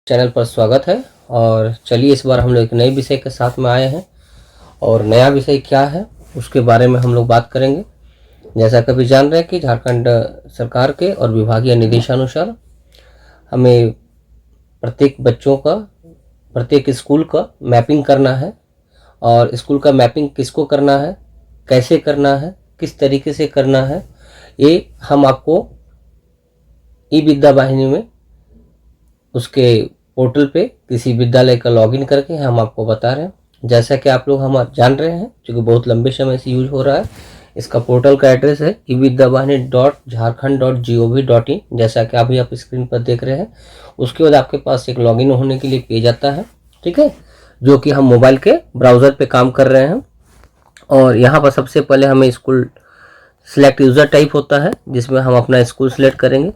Channel पर स्वागत है। और चलिए इस बार हम लोग एक नए विषय के साथ में आए हैं और नया विषय क्या है उसके बारे में हम लोग बात करेंगे। जैसा कभी जान रहे हैं कि झारखंड सरकार के और विभागीय निर्देशानुसार हमें प्रत्येक बच्चों का प्रत्येक स्कूल का मैपिंग करना है। और स्कूल का मैपिंग किसको करना है, कैसे करना है, किस तरीके से करना है, ये हम आपको ई विद्या वाहिनी में उसके पोर्टल पे किसी विद्यालय का लॉगिन करके हम आपको बता रहे हैं। जैसा कि आप लोग हम जान रहे हैं क्योंकि बहुत लंबे समय से यूज हो रहा है। इसका पोर्टल का एड्रेस है evidyawahini.jharkhand.gov.in। जैसा कि अभी आप स्क्रीन पर देख रहे हैं, उसके बाद आपके पास एक लॉगिन होने के लिए पेज आता है, ठीक है, जो कि हम मोबाइल के ब्राउज़र पे काम कर रहे हैं। और यहाँ पर सबसे पहले हमें स्कूल सिलेक्ट यूज़र टाइप होता है जिसमें हम अपना स्कूल सिलेक्ट करेंगे।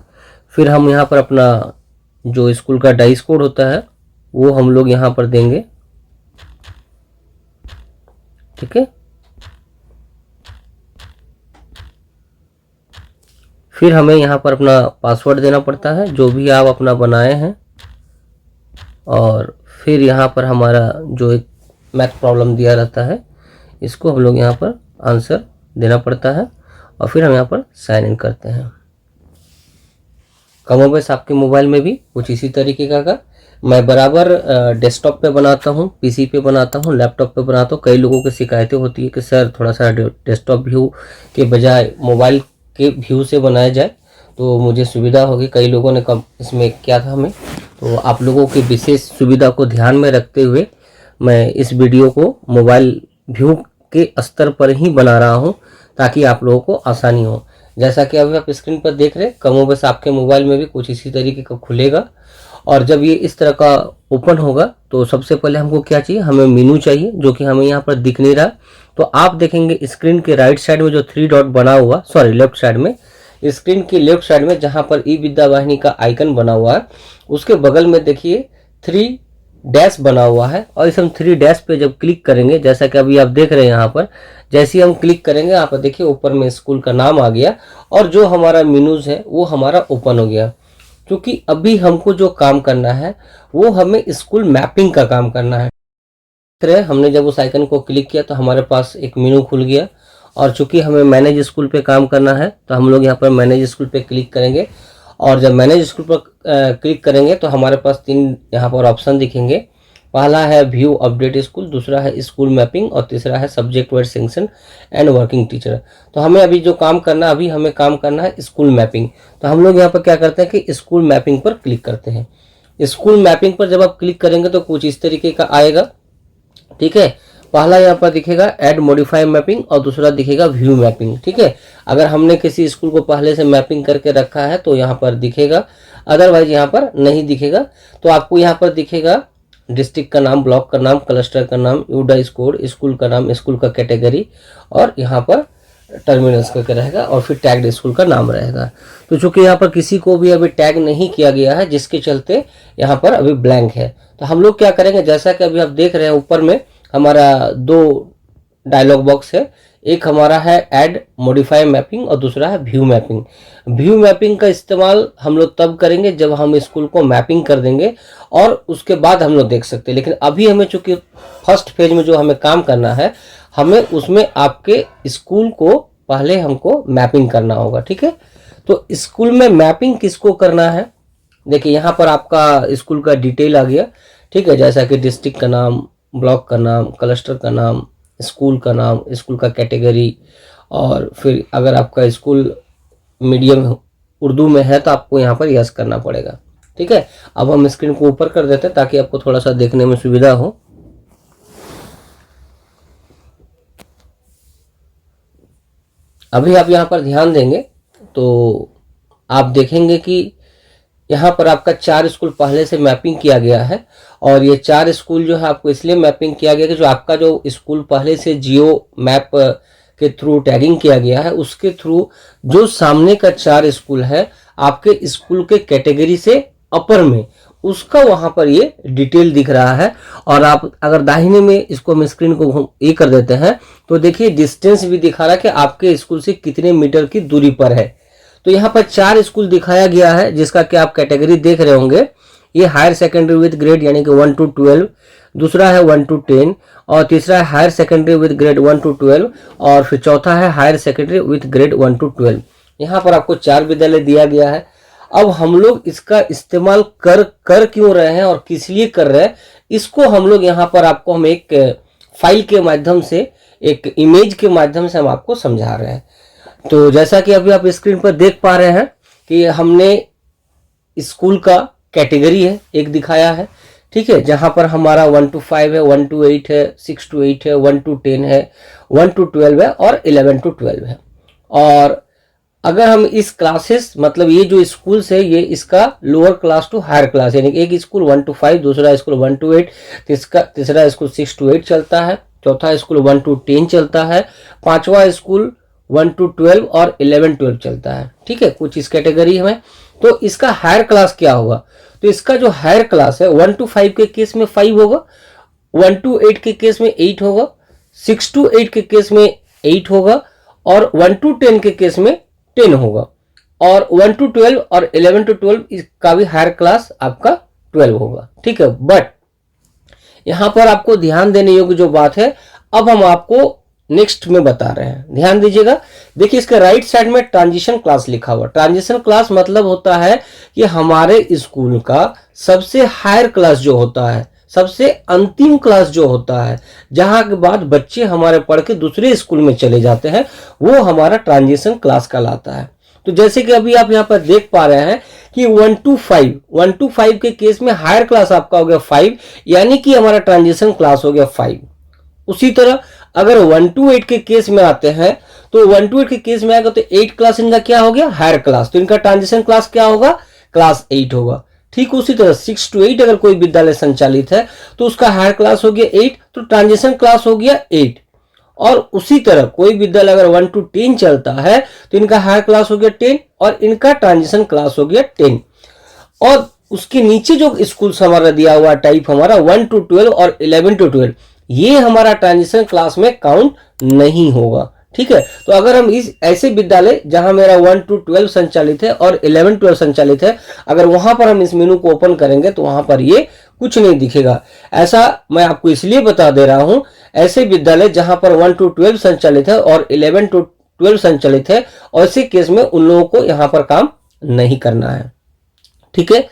फिर हम यहाँ पर अपना जो स्कूल का डाइस कोड होता है वो हम लोग यहाँ पर देंगे, ठीक है। फिर हमें यहाँ पर अपना पासवर्ड देना पड़ता है जो भी आप अपना बनाए हैं। और फिर यहाँ पर हमारा जो एक मैथ प्रॉब्लम दिया रहता है इसको हम लोग यहाँ पर आंसर देना पड़ता है और फिर हम यहाँ पर साइन इन करते हैं। कमोबेश आपके मोबाइल में भी कुछ इसी तरीके का मैं बराबर डेस्कटॉप पे बनाता हूँ, पीसी पे बनाता हूँ, लैपटॉप पे बनाता हूँ। कई लोगों की शिकायतें होती है कि सर थोड़ा सा डेस्कटॉप व्यू के बजाय मोबाइल के व्यू से बनाया जाए तो मुझे सुविधा होगी। कई लोगों ने कब इसमें किया था हमें, तो आप लोगों की विशेष सुविधा को ध्यान में रखते हुए मैं इस वीडियो को मोबाइल व्यू के स्तर पर ही बना रहा हूँ ताकि आप लोगों को आसानी हो। जैसा कि अभी आप स्क्रीन पर देख रहे हैं, कमोबेश आपके मोबाइल में भी कुछ इसी तरीके का खुलेगा। और जब ये इस तरह का ओपन होगा तो सबसे पहले हमको क्या चाहिए, हमें मेनू चाहिए जो कि हमें यहाँ पर दिख नहीं रहा। तो आप देखेंगे स्क्रीन के राइट साइड में जो 3 डॉट बना हुआ, सॉरी लेफ्ट साइड में, स्क्रीन की लेफ्ट साइड में जहाँ पर ई विद्या वाहिनी का आइकन बना हुआ है उसके बगल में देखिए 3 डैश बना हुआ है। और इस हम 3 डैश पे जब क्लिक करेंगे, जैसा कि अभी आप देख रहे हैं यहाँ पर, जैसे ही हम क्लिक करेंगे यहाँ पर देखिए ऊपर में स्कूल का नाम आ गया और जो हमारा मेनूज है वो हमारा ओपन हो गया। क्योंकि अभी हमको जो काम करना है वो हमें स्कूल मैपिंग का काम करना है। हमने जब उस आइकन को क्लिक किया तो हमारे पास एक मेनू खुल गया। और चूंकि हमें मैनेज स्कूल पे काम करना है तो हम लोग यहाँ पर मैनेज स्कूल पे क्लिक करेंगे। और जब मैनेज स्कूल पर क्लिक करेंगे तो हमारे पास 3 यहाँ पर ऑप्शन दिखेंगे। पहला है व्यू अपडेट स्कूल, दूसरा है स्कूल मैपिंग और तीसरा है subject wise section and working teacher. तो हमें अभी जो काम करना है, अभी हमें काम करना है स्कूल मैपिंग। तो हम लोग यहाँ पर क्या करते हैं कि स्कूल मैपिंग पर क्लिक करते हैं। स्कूल मैपिंग पर जब आप क्लिक करेंगे तो कुछ इस तरीके का आएगा, ठीक है। पहला यहाँ पर दिखेगा ऐड मॉडिफाई मैपिंग और दूसरा दिखेगा व्यू मैपिंग, ठीक है। अगर हमने किसी स्कूल को पहले से मैपिंग करके रखा है तो यहाँ पर दिखेगा, अदरवाइज यहाँ पर नहीं दिखेगा। तो आपको यहाँ पर दिखेगा डिस्ट्रिक्ट का नाम, ब्लॉक का नाम, क्लस्टर का नाम, यूडाइस कोड, स्कूल का नाम, स्कूल का कैटेगरी और यहाँ पर टर्मिनल्स करके रहेगा और फिर टैग्ड स्कूल का नाम रहेगा। तो चूंकि यहाँ पर किसी को भी अभी टैग नहीं किया गया है जिसके चलते यहाँ पर अभी ब्लैंक है। तो हम लोग क्या करेंगे, जैसा कि अभी आप देख रहे हैं ऊपर में हमारा 2 डायलॉग बॉक्स है, एक हमारा है ऐड मॉडिफाई मैपिंग और दूसरा है व्यू मैपिंग। व्यू मैपिंग का इस्तेमाल हम लोग तब करेंगे जब हम स्कूल को मैपिंग कर देंगे और उसके बाद हम लोग देख सकते हैं। लेकिन अभी हमें चूंकि फर्स्ट फेज में जो हमें काम करना है, हमें उसमें आपके स्कूल को पहले हमको मैपिंग करना होगा, ठीक है। तो स्कूल में मैपिंग किसको करना है, देखिए यहाँ पर आपका स्कूल का डिटेल आ गया, ठीक है। जैसा कि डिस्ट्रिक्ट का नाम, ब्लॉक का नाम, क्लस्टर का नाम, स्कूल का नाम, स्कूल का कैटेगरी और फिर अगर आपका स्कूल मीडियम उर्दू में है तो आपको यहाँ पर यस करना पड़ेगा, ठीक है। अब हम स्क्रीन को ऊपर कर देते हैं ताकि आपको थोड़ा सा देखने में सुविधा हो। अभी आप यहाँ पर ध्यान देंगे तो आप देखेंगे कि यहाँ पर आपका 4 स्कूल पहले से मैपिंग किया गया है। और ये 4 स्कूल जो है आपको इसलिए मैपिंग किया गया कि जो आपका जो स्कूल पहले से जियो मैप के थ्रू टैगिंग किया गया है उसके थ्रू जो सामने का 4 स्कूल है आपके स्कूल के कैटेगरी से अपर में, उसका वहां पर ये डिटेल दिख रहा है। और आप अगर दाहिने में इसको हम स्क्रीन को ये कर देते हैं तो देखिए डिस्टेंस भी दिखा रहा है कि आपके स्कूल से कितने मीटर की दूरी पर है। तो यहाँ पर 4 स्कूल दिखाया गया है जिसका कि आप कैटेगरी देख रहे होंगे। ये हायर सेकेंडरी विद ग्रेड यानी कि 1 to 12, दूसरा है 1 to 10 और तीसरा है higher secondary with grade 1 to 12 और फिर चौथा है higher secondary with grade 1 to 12। यहाँ पर आपको 4 विद्यालय दिया गया है। अब हम लोग इसका इस्तेमाल कर क्यों रहे हैं और किस लिए कर रहे हैं, इसको हम लोग यहाँ पर आपको हम एक फाइल के माध्यम से, एक इमेज के माध्यम से हम आपको समझा रहे हैं। तो जैसा कि अभी आप स्क्रीन पर देख पा रहे हैं कि हमने स्कूल का कैटेगरी है एक दिखाया है, ठीक है, जहां पर हमारा 1 to 5 है, 1 to 8 है, 6 to 8 है, 1 to 10 है, 1 to 12 है और 11 to 12 है। और अगर हम इस क्लासेस मतलब ये जो स्कूल्स है ये इसका lower class to higher class, यानी एक स्कूल 1 to 5, दूसरा स्कूल 1 to 8, तीसरा स्कूल 6 to 8 चलता है, चौथा स्कूल 1 to 10 चलता है, पांचवा स्कूल 1 to 12 और 11-12 चलता है, ठीक है, कुछ इस कैटेगरी में। तो इसका हायर क्लास क्या होगा, तो इसका जो हायर क्लास है 1 to 5 के केस में 5 होगा, 1 to 8 के केस में 8 होगा, 6 to 8 के केस में 8 होगा और 1 to 10 के केस में 10 होगा और 1 to 12 और 11 to 12 इसका भी हायर क्लास आपका 12 होगा, ठीक है। बट यहां पर आपको ध्यान देने योग्य जो बात है अब हम आपको नेक्स्ट में बता रहे हैं, ध्यान दीजिएगा। देखिए इसके राइट साइड में ट्रांजिशन क्लास लिखा हुआ। ट्रांजिशन क्लास मतलब होता है कि हमारे स्कूल का सबसे हायर क्लास जो होता है, सबसे अंतिम क्लास जो होता है, जहां के बाद बच्चे हमारे पढ़ के दूसरे स्कूल में चले जाते हैं, वो हमारा ट्रांजिशन क्लास कहलाता है। तो जैसे कि अभी आप यहाँ पर देख पा रहे हैं कि 1 to 5 के केस में हायर क्लास आपका हो गया 5, यानी कि हमारा ट्रांजिशन क्लास हो गया 5। उसी तरह अगर 1 to 8 के केस में आते हैं तो 1 to 8 के केस में आएगा तो 8 क्लास इनका क्या हो गया, हायर क्लास, तो इनका ट्रांजिशन क्लास क्या होगा, क्लास 8 होगा। ठीक उसी तरह 6 to 8 अगर कोई विद्यालय संचालित है तो उसका हायर क्लास हो गया 8, तो ट्रांजिशन क्लास हो गया 8। और उसी तरह कोई विद्यालय अगर 1 to 10 चलता है तो इनका हायर क्लास हो गया 10 और इनका ट्रांजिशन क्लास हो गया 10। और उसके नीचे जो स्कूल्स हमारा दिया हुआ टाइप हमारा 1 to 12 और 11 to 12, ये हमारा ट्रांजिशन क्लास में काउंट नहीं होगा, ठीक है। तो अगर हम इस ऐसे विद्यालय जहां मेरा 1 to 12 संचालित है और 11-12 संचालित है, अगर वहां पर हम इस मेनू को ओपन करेंगे तो वहां पर ये कुछ नहीं दिखेगा। ऐसा मैं आपको इसलिए बता दे रहा हूं, ऐसे विद्यालय जहां पर 1 to 12 संचालित है और 11 to 12 संचालित है, और ऐसे केस में उन लोगों को यहां पर काम नहीं करना है, ठीक है।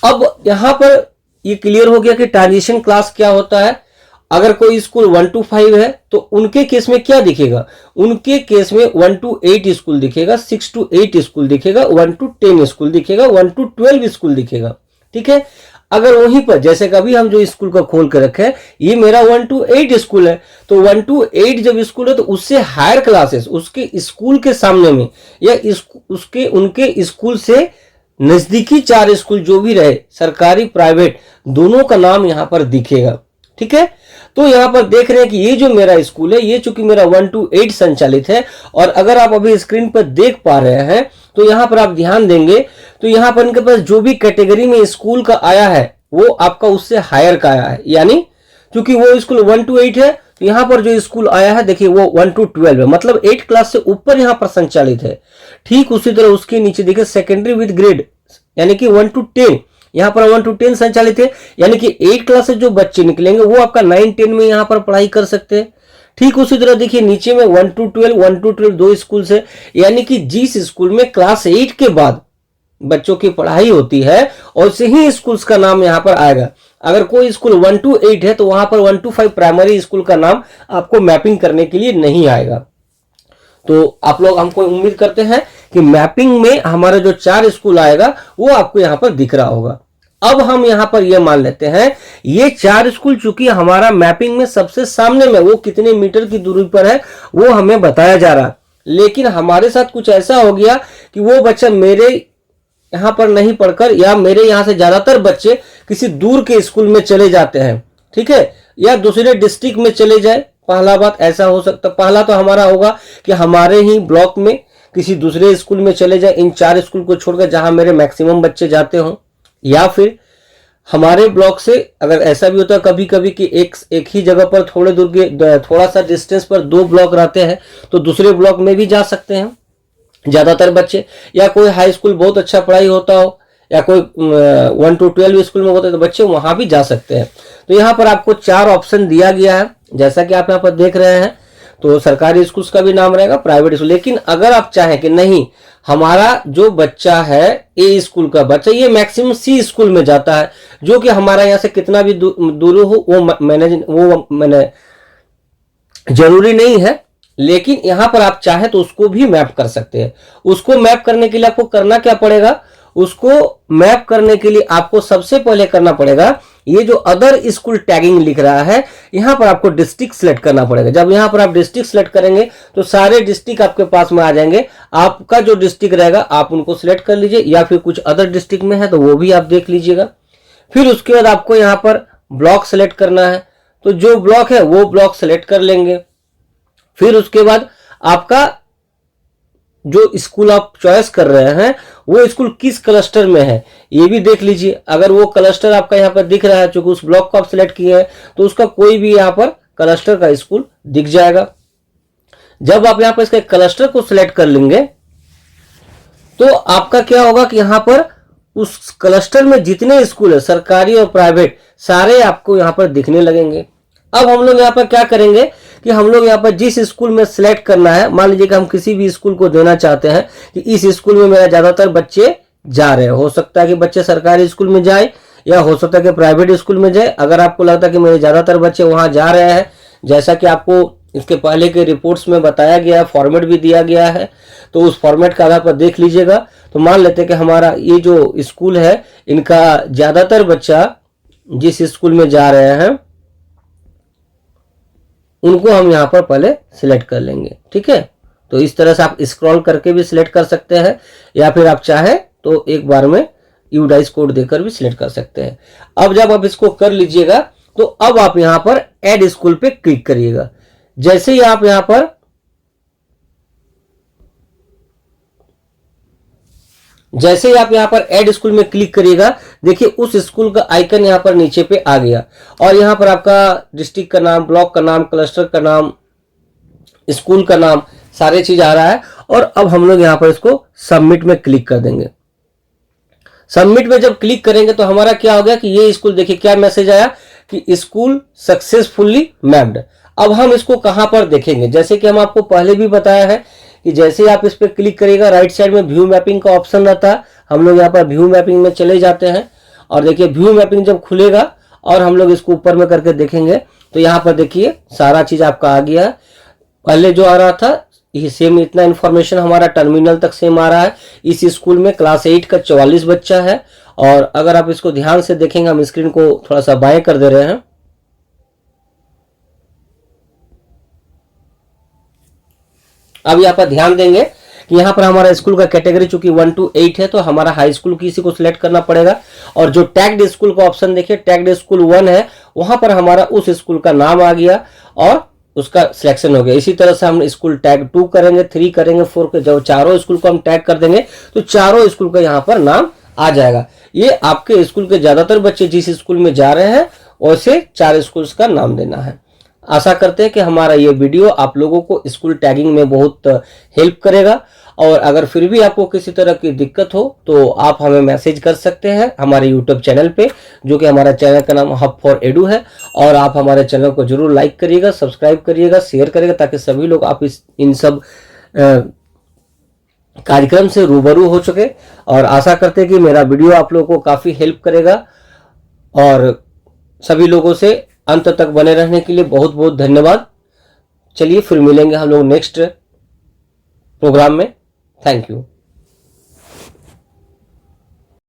अब यहां पर ये क्लियर हो गया कि ट्रांजिशन क्लास क्या होता है। अगर कोई स्कूल 1 to 5 है तो उनके केस में क्या दिखेगा, उनके केस में 1 to 8 स्कूल दिखेगा, 6 to 8 स्कूल दिखेगा, 1 to 10 स्कूल दिखेगा, 1 to 12 स्कूल दिखेगा, ठीक है। अगर वहीं पर जैसे कभी हम जो स्कूल का खोल कर रखे हैं, ये मेरा 1 to 8 स्कूल है, तो 1 to 8 जब स्कूल है तो उससे हायर क्लासेस उसके स्कूल के सामने में या उसके उनके स्कूल से नजदीकी 4 स्कूल जो भी रहे, सरकारी प्राइवेट, दोनों का नाम यहां पर दिखेगा, ठीक है। तो यहां पर देख रहे हैं कि ये जो मेरा स्कूल है, ये चूंकि मेरा 1 to 8 संचालित है, और अगर आप अभी स्क्रीन पर देख पा रहे हैं तो यहां पर आप ध्यान देंगे तो यहां पर इनके पास जो भी कैटेगरी में स्कूल का आया है वो आपका उससे हायर का आया है, यानी चूंकि वो स्कूल 1 to 8 है तो यहां पर जो स्कूल आया है देखिए वो 1 to 12 है, मतलब 8 क्लास से ऊपर यहां पर संचालित है। ठीक उसी तरह उसके नीचे देखिए सेकेंडरी विद ग्रेड यानी कि 1 to 10, यहाँ पर 1 to 10 संचालित है, यानी कि 8 क्लास से जो बच्चे निकलेंगे वो आपका 9-10 में यहाँ पर पढ़ाई कर सकते हैं। ठीक उसी तरह देखिए नीचे में 1 to 12 दो स्कूल से, यानी कि जिस स्कूल में क्लास 8 के बाद बच्चों की पढ़ाई होती है और से ही स्कूल्स का नाम यहाँ पर आएगा। अगर कोई स्कूल 1 to 8 है तो वहां पर 1 to 5 प्राइमरी स्कूल का नाम आपको मैपिंग करने के लिए नहीं आएगा। तो आप लोग हमको उम्मीद करते हैं कि मैपिंग में हमारा जो 4 स्कूल आएगा वो आपको यहां पर दिख रहा होगा। अब हम यहां पर यह मान लेते हैं ये 4 स्कूल चूंकि हमारा मैपिंग में सबसे सामने में वो कितने मीटर की दूरी पर है वो हमें बताया जा रहा है, लेकिन हमारे साथ कुछ ऐसा हो गया कि वो बच्चा मेरे यहां पर नहीं पढ़कर या मेरे यहां से ज्यादातर बच्चे किसी दूर के स्कूल में चले जाते हैं, ठीक है, या दूसरे डिस्ट्रिक्ट में चले जाए। पहला बात ऐसा हो सकता, पहला तो हमारा होगा कि हमारे ही ब्लॉक में किसी दूसरे स्कूल में चले जाए इन 4 स्कूल को छोड़कर जहां मेरे मैक्सिमम बच्चे जाते हों, या फिर हमारे ब्लॉक से अगर ऐसा भी होता है कभी कभी कि एक ही जगह पर थोड़े दूर के थोड़ा सा डिस्टेंस पर 2 ब्लॉक रहते हैं तो दूसरे ब्लॉक में भी जा सकते हैं ज्यादातर बच्चे, या कोई हाई स्कूल बहुत अच्छा पढ़ाई होता हो या कोई 1 to 12 स्कूल में होते हैं तो बच्चे वहां भी जा सकते हैं। तो यहाँ पर आपको 4 ऑप्शन दिया गया है, जैसा कि आप यहाँ पर देख रहे हैं। तो सरकारी स्कूल का भी नाम रहेगा, प्राइवेट स्कूल। लेकिन अगर आप चाहें कि नहीं, हमारा जो बच्चा है ए स्कूल का बच्चा, ये मैक्सिमम सी स्कूल में जाता है, जो कि हमारा यहाँ से कितना भी दूर हो वो मैंने जरूरी नहीं है, लेकिन यहां पर आप चाहे तो उसको भी मैप कर सकते हैं। उसको मैप करने के लिए आपको करना क्या पड़ेगा, उसको मैप करने के लिए आपको सबसे पहले करना पड़ेगा, ये जो अदर स्कूल टैगिंग लिख रहा है, यहां पर आपको डिस्ट्रिक्ट सिलेक्ट करना पड़ेगा। जब यहां पर आप डिस्ट्रिक्ट सिलेक्ट करेंगे तो सारे डिस्ट्रिक्ट आपके पास में आ जाएंगे। आपका जो डिस्ट्रिक्ट रहेगा आप उनको सिलेक्ट कर लीजिए, या फिर कुछ अदर डिस्ट्रिक्ट में है तो वो भी आप देख लीजिएगा। फिर उसके बाद आपको यहां पर ब्लॉक सिलेक्ट करना है, तो जो ब्लॉक है वो ब्लॉक सिलेक्ट कर लेंगे। फिर उसके बाद आपका जो स्कूल आप चॉइस कर रहे हैं वो स्कूल किस क्लस्टर में है ये भी देख लीजिए। अगर वो क्लस्टर आपका यहाँ पर दिख रहा है, चूंकि उस ब्लॉक को आप सिलेक्ट किए हैं, तो उसका कोई भी यहाँ पर क्लस्टर का स्कूल दिख जाएगा। जब आप यहाँ पर इसके क्लस्टर को सिलेक्ट कर लेंगे तो आपका क्या होगा कि यहाँ पर उस क्लस्टर में जितने स्कूल है, सरकारी और प्राइवेट, सारे आपको यहाँ पर दिखने लगेंगे। अब हम लोग यहाँ पर क्या करेंगे कि हम लोग यहाँ पर जिस स्कूल में सिलेक्ट करना है, मान लीजिए कि हम किसी भी स्कूल को देना चाहते हैं कि इस स्कूल में मेरा ज्यादातर बच्चे जा रहे हैं। हो सकता है कि बच्चे सरकारी स्कूल में जाए या हो सकता है कि प्राइवेट स्कूल में जाए। अगर आपको लगता है कि मेरे ज्यादातर बच्चे वहां जा रहे हैं, जैसा कि आपको इसके पहले के रिपोर्ट्स में बताया गया है, फॉर्मेट भी दिया गया है, तो उस फॉर्मेट का आधार पर देख लीजिएगा। तो मान लेते हैं कि हमारा ये जो स्कूल है, इनका ज्यादातर बच्चा जिस स्कूल में जा रहे हैं उनको हम यहाँ पर पहले सिलेक्ट कर लेंगे। ठीक है, तो इस तरह से आप स्क्रॉल करके भी सिलेक्ट कर सकते हैं, या फिर आप चाहे तो एक बार में यूडाइस कोड देकर भी सिलेक्ट कर सकते हैं। अब जब आप इसको कर लीजिएगा तो अब आप यहाँ पर ऐड स्कूल पे क्लिक करिएगा। जैसे ही आप यहाँ पर ऐड स्कूल में क्लिक करिएगा, देखिए उस स्कूल का आइकन यहाँ पर नीचे पे आ गया, और यहाँ पर आपका डिस्ट्रिक्ट का नाम, ब्लॉक का नाम, क्लस्टर का नाम, स्कूल का नाम, सारे चीज आ रहा है। और अब हम लोग यहाँ पर इसको सबमिट में क्लिक कर देंगे। सबमिट में जब क्लिक करेंगे तो हमारा क्या हो गया कि ये स्कूल, देखिए क्या मैसेज आया कि स्कूल सक्सेसफुली मैप्ड। अब हम इसको कहां पर देखेंगे, जैसे कि हम आपको पहले भी बताया है कि जैसे आप इस पर क्लिक करिएगा, राइट साइड में व्यू मैपिंग का ऑप्शन रहता है। हम लोग यहाँ पर व्यू मैपिंग में चले जाते हैं, और देखिए व्यू मैपिंग जब खुलेगा और हम लोग इसको ऊपर में करके देखेंगे तो यहाँ पर देखिए सारा चीज आपका आ गया है। पहले जो आ रहा था ये सेम, इतना इंफॉर्मेशन हमारा टर्मिनल तक सेम आ रहा है। इस स्कूल में क्लास 8 का 44 बच्चा है, और अगर आप इसको ध्यान से देखेंगे, हम स्क्रीन को थोड़ा सा बाएं कर दे रहे हैं। अब यहाँ पर ध्यान देंगे कि यहाँ पर हमारा स्कूल का कैटेगरी चूंकि 1 to 8 है, तो हमारा हाई स्कूल किसी को सिलेक्ट करना पड़ेगा। और जो टैग्ड स्कूल का ऑप्शन देखिए, टैग्ड स्कूल 1 है, वहां पर हमारा उस स्कूल का नाम आ गया और उसका सिलेक्शन हो गया। इसी तरह से हम स्कूल टैग 2 करेंगे, 3 करेंगे, 4 के जब चारों स्कूल को हम टैग कर देंगे तो चारों स्कूल का यहाँ पर नाम आ जाएगा। ये आपके स्कूल के ज्यादातर बच्चे जिस स्कूल में जा रहे हैं वैसे 4 स्कूल्स का नाम देना है। आशा करते हैं कि हमारा ये वीडियो आप लोगों को स्कूल टैगिंग में बहुत हेल्प करेगा। और अगर फिर भी आपको किसी तरह की दिक्कत हो तो आप हमें मैसेज कर सकते हैं हमारे यूट्यूब चैनल पे, जो कि हमारा चैनल का नाम हब फॉर एडू है। और आप हमारे चैनल को जरूर लाइक करिएगा, सब्सक्राइब करिएगा, शेयर करिएगा, ताकि सभी लोग आप इन सब कार्यक्रम से रूबरू हो चुके। और आशा करते हैं कि मेरा वीडियो आप लोगों को काफी हेल्प करेगा। और सभी लोगों से अंत तक बने रहने के लिए बहुत बहुत धन्यवाद। चलिए फिर मिलेंगे हम लोग नेक्स्ट प्रोग्राम में। Thank you.